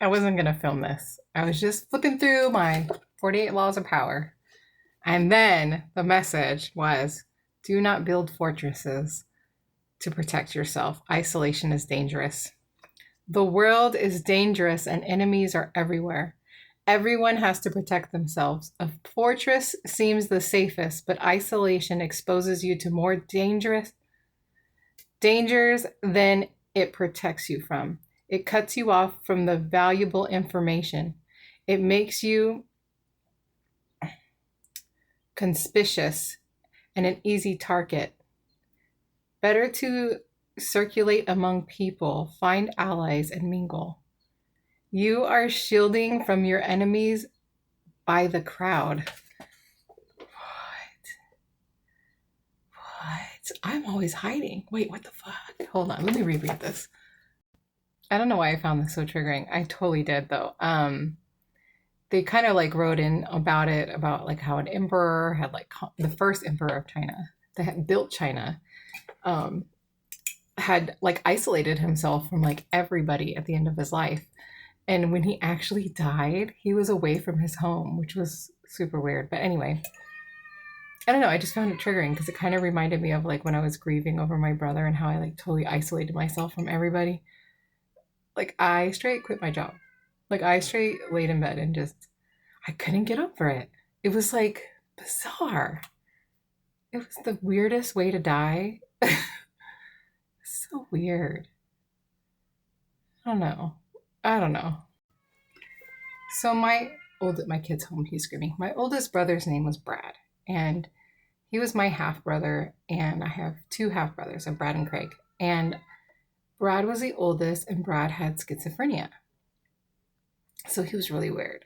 I wasn't going to film this. I was just flipping through my 48 Laws of Power. And then the message was do not build fortresses to protect yourself. Isolation is dangerous. The world is dangerous and enemies are everywhere. Everyone has to protect themselves. A fortress seems the safest, but isolation exposes you to more dangers than it protects you from. It cuts you off from the valuable information. It makes you conspicuous and an easy target. Better to circulate among people, find allies, and mingle. You are shielding from your enemies by the crowd. What? What? I'm always hiding. Wait, what the fuck? Hold on, let me reread this. I don't know why I found this so triggering. I totally did though. They kind of like wrote in about it, about like how an emperor had like the first emperor of China that had built China, um, had like isolated himself from like everybody at the end of his life. And when he actually died, he was away from his home, which was super weird. But anyway, I don't know. I just found it triggering because it kind of reminded me of like when I was grieving over my brother and how I like totally isolated myself from everybody. Like I straight quit my job. Like I straight laid in bed and just, I couldn't get over it. It was like bizarre. It was the weirdest way to die. So weird. I don't know. I don't know. So my kid's home, he's screaming. My oldest brother's name was Brad, and he was my half brother, and I have two half brothers, of Brad and Craig. And Brad was the oldest, and Brad had schizophrenia. So he was really weird.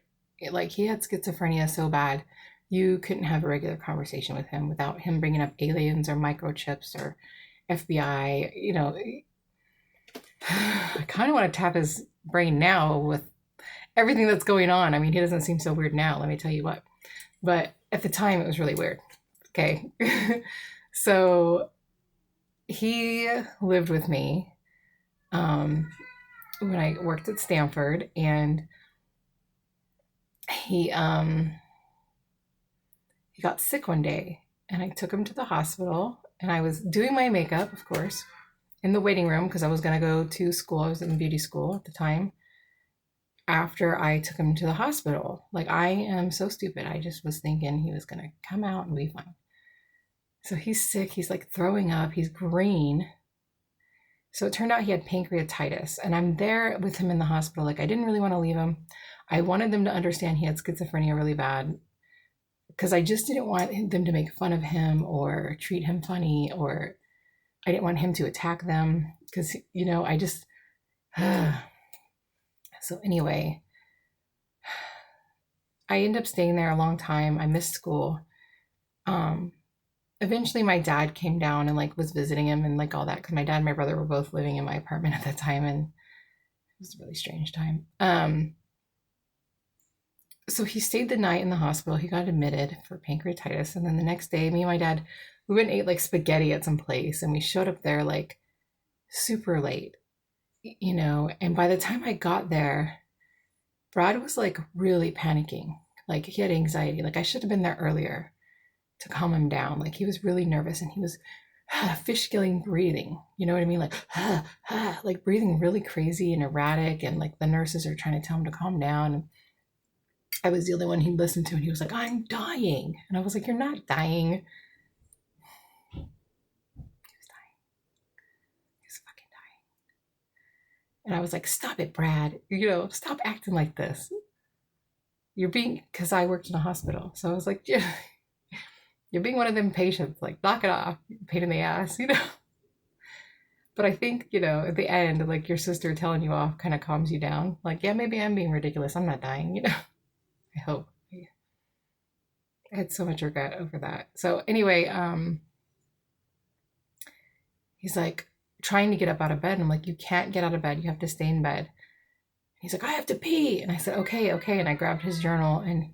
Like he had schizophrenia so bad, you couldn't have a regular conversation with him without him bringing up aliens or microchips or FBI. I kind of want to tap his brain now with everything that's going on. I mean, he doesn't seem so weird now, let me tell you what. But at the time, it was really weird. Okay. So he lived with me when I worked at Stanford, and he got sick one day, and I took him to the hospital, and I was doing my makeup, of course, in the waiting room because I was going to go to school. I was in beauty school at the time. After I took him to the hospital, like I am so stupid. I just was thinking he was going to come out and be fine. So he's sick. He's like throwing up. He's green. So it turned out he had pancreatitis, and I'm there with him in the hospital. Like I didn't really want to leave him. I wanted them to understand he had schizophrenia really bad because I just didn't want them to make fun of him or treat him funny, or I didn't want him to attack them because, I just. So anyway, I ended up staying there a long time. I missed school. Um, Eventually my dad came down and like was visiting him and like all that because my dad and my brother were both living in my apartment at that time, and it was a really strange time. So he stayed the night in the hospital. He got admitted for pancreatitis, and then the next day, me and my dad, we went and ate like spaghetti at some place, and we showed up there like super late, And by the time I got there, Brad was like really panicking. Like he had anxiety. Like I should have been there earlier to calm him down. Like he was really nervous, and he was fish skilling breathing. You know what I mean? Like, like breathing really crazy and erratic. And like the nurses are trying to tell him to calm down. And I was the only one he listened to. And he was like, I'm dying. And I was like, you're not dying. He was dying. He was fucking dying. And I was like, stop it, Brad. Stop acting like this. You're being, because I worked in a hospital. So I was like, yeah, you're being one of them patients. Like, knock it off. Pain in the ass. But I think, at the end, like your sister telling you off kind of calms you down. Like, yeah, maybe I'm being ridiculous. I'm not dying. I hope. I had so much regret over that. So anyway, he's like trying to get up out of bed. And I'm like, you can't get out of bed. You have to stay in bed. He's like, I have to pee. And I said, okay, okay. And I grabbed his journal and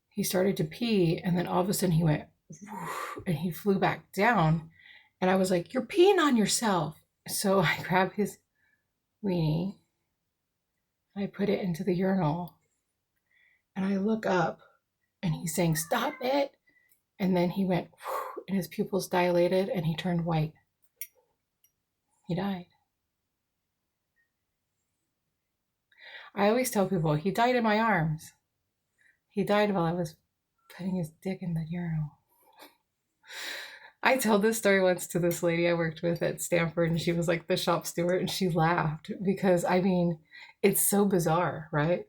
he started to pee. And then all of a sudden he went, whoosh, and he flew back down. And I was like, you're peeing on yourself. So I grabbed his weenie I put it into the urinal and I look up and he's saying, "Stop it." And then he went, whew, and his pupils dilated and he turned white. He died. I always tell people he died in my arms. He died while I was putting his dick in the urinal. I told this story once to this lady I worked with at Stanford, and she was like the shop steward, and she laughed because, I mean, it's so bizarre, right?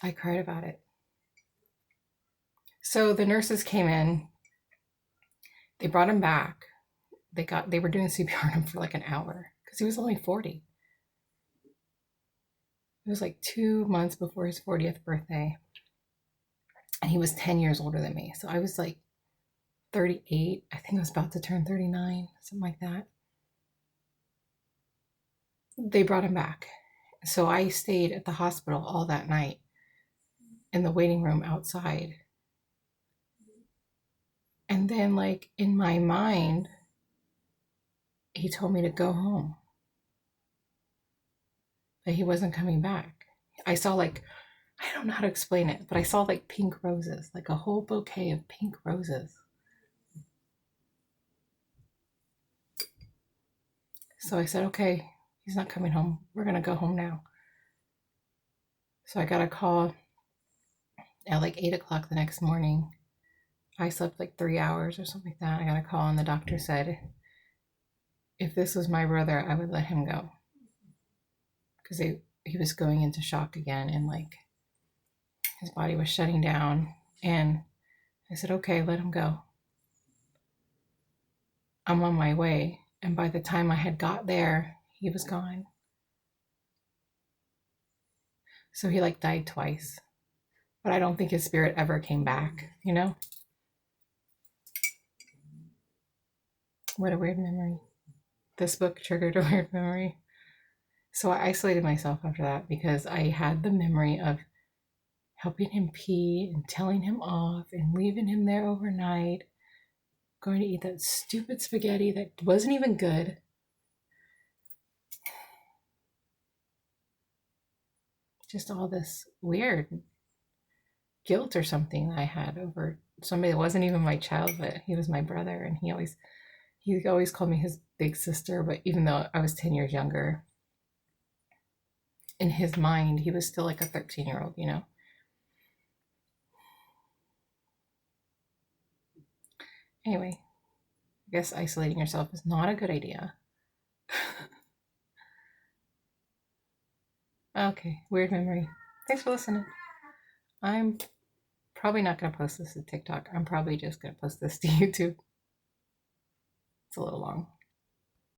I cried about it. So the nurses came in, they brought him back. They were doing CPR on him for like an hour because he was only 40. It was like 2 months before his 40th birthday. And he was 10 years older than me. So I was like 38. I think I was about to turn 39, something like that. They brought him back. So I stayed at the hospital all that night in the waiting room outside. And then, like, in my mind, he told me to go home, that he wasn't coming back. I saw, like, I don't know how to explain it, but I saw like pink roses, like a whole bouquet of pink roses. So I said, okay, he's not coming home. We're going to go home now. So I got a call at like 8 o'clock the next morning. I slept like 3 hours or something like that. I got a call and the doctor said, if this was my brother, I would let him go. Because he was going into shock again and like his body was shutting down. And I said, okay, let him go. I'm on my way. And by the time I had got there, he was gone. So he like died twice. But I don't think his spirit ever came back, you know? What a weird memory. This book triggered a weird memory. So I isolated myself after that because I had the memory of helping him pee and telling him off and leaving him there overnight, going to eat that stupid spaghetti that wasn't even good. Just all this weird guilt or something that I had over somebody that wasn't even my child, but he was my brother, and he always called me his big sister, but even though I was 10 years younger, in his mind, he was still like a 13-year-old, you know? Anyway, I guess isolating yourself is not a good idea. Okay, weird memory. Thanks for listening. I'm probably not going to post this to TikTok. I'm probably just going to post this to YouTube. It's a little long.